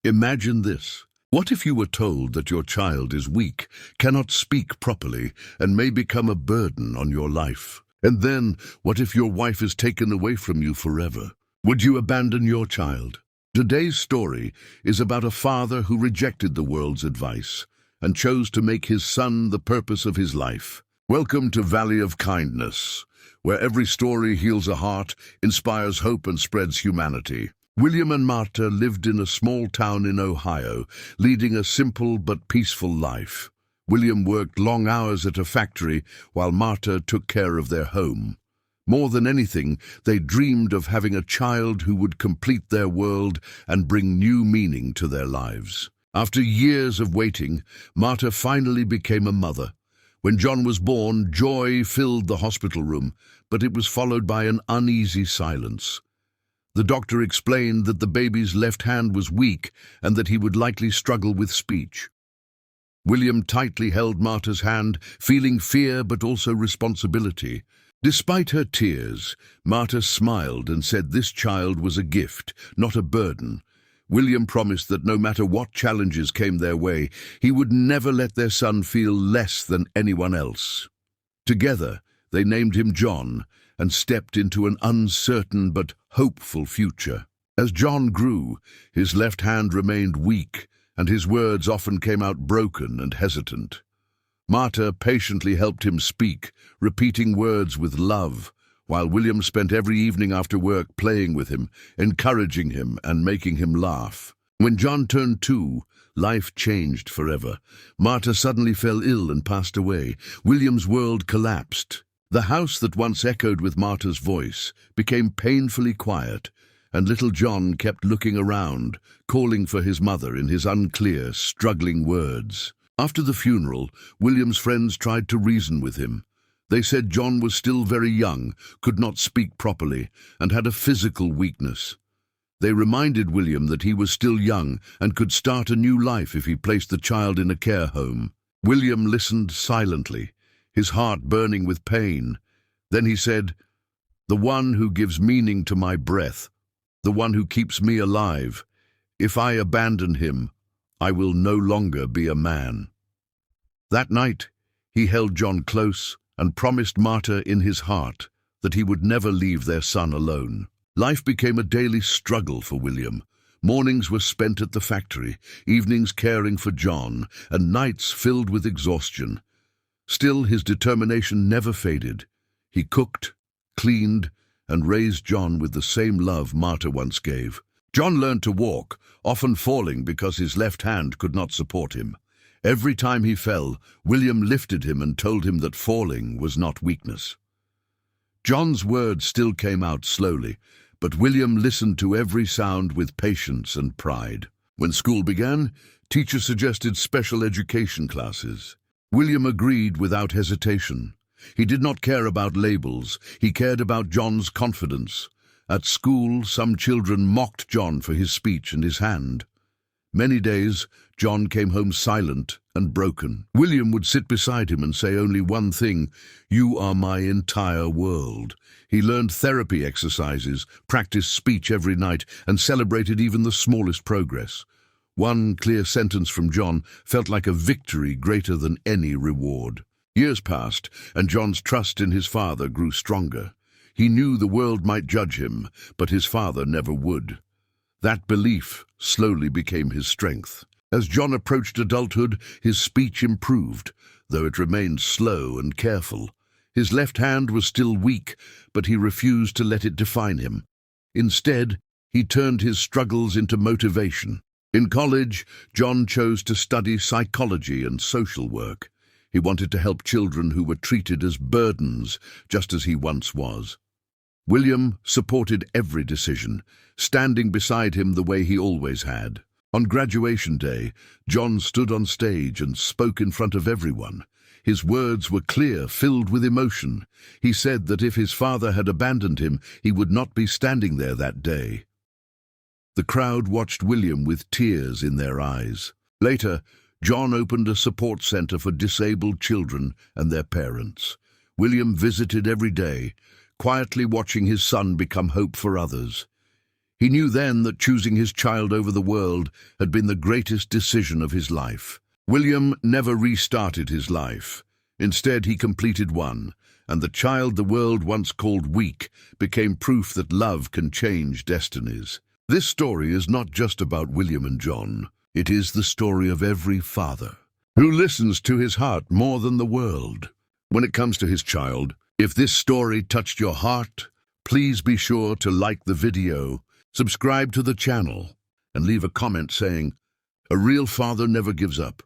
Imagine this. What if you were told that your child is weak, cannot speak properly, and may become a burden on your life? And then, what if your wife is taken away from you forever? Would you abandon your child? Today's story is about a father who rejected the world's advice and chose to make his son the purpose of his life. Welcome to Valley of Kindness, where every story heals a heart, inspires hope, and spreads humanity. William and Marta lived in a small town in Ohio, leading a simple but peaceful life. William worked long hours at a factory, while Marta took care of their home. More than anything, they dreamed of having a child who would complete their world and bring new meaning to their lives. After years of waiting, Marta finally became a mother. When John was born, joy filled the hospital room, but it was followed by an uneasy silence. The doctor explained that the baby's left hand was weak and that he would likely struggle with speech. William tightly held Marta's hand, feeling fear but also responsibility. Despite her tears, Marta smiled and said this child was a gift, not a burden. William promised that no matter what challenges came their way, he would never let their son feel less than anyone else. Together, they named him John and stepped into an uncertain but hopeful future. As John grew, his left hand remained weak, and his words often came out broken and hesitant. Marta patiently helped him speak, repeating words with love, while William spent every evening after work playing with him, encouraging him and making him laugh. When John turned 2, life changed forever. Marta suddenly fell ill and passed away. William's world collapsed. The house that once echoed with Marta's voice became painfully quiet, and little John kept looking around, calling for his mother in his unclear, struggling words. After the funeral, William's friends tried to reason with him. They said John was still very young, could not speak properly, and had a physical weakness. They reminded William that he was still young and could start a new life if he placed the child in a care home. William listened silently, his heart burning with pain. Then he said, "The one who gives meaning to my breath, the one who keeps me alive, if I abandon him, I will no longer be a man." That night, he held John close and promised Marta in his heart that he would never leave their son alone. Life became a daily struggle for William. Mornings were spent at the factory, evenings caring for John, and nights filled with exhaustion. Still, his determination never faded. He cooked, cleaned, and raised John with the same love Marta once gave. John learned to walk, often falling because his left hand could not support him. Every time he fell, William lifted him and told him that falling was not weakness. John's words still came out slowly, but William listened to every sound with patience and pride. When school began, teachers suggested special education classes. William agreed without hesitation. He did not care about labels, he cared about John's confidence. At school, some children mocked John for his speech and his hand. Many days, John came home silent and broken. William would sit beside him and say only one thing: "You are my entire world." He learned therapy exercises, practiced speech every night, and celebrated even the smallest progress. One clear sentence from John felt like a victory greater than any reward. Years passed, and John's trust in his father grew stronger. He knew the world might judge him, but his father never would. That belief slowly became his strength. As John approached adulthood, his speech improved, though it remained slow and careful. His left hand was still weak, but he refused to let it define him. Instead, he turned his struggles into motivation. In college, John chose to study psychology and social work. He wanted to help children who were treated as burdens, just as he once was. William supported every decision, standing beside him the way he always had. On graduation day, John stood on stage and spoke in front of everyone. His words were clear, filled with emotion. He said that if his father had abandoned him, he would not be standing there that day. The crowd watched William with tears in their eyes. Later, John opened a support center for disabled children and their parents. William visited every day, quietly watching his son become hope for others. He knew then that choosing his child over the world had been the greatest decision of his life. William never restarted his life. Instead, he completed one, and the child the world once called weak became proof that love can change destinies. This story is not just about William and John. It is the story of every father who listens to his heart more than the world. When it comes to his child, if this story touched your heart, please be sure to like the video, subscribe to the channel, and leave a comment saying, "A real father never gives up."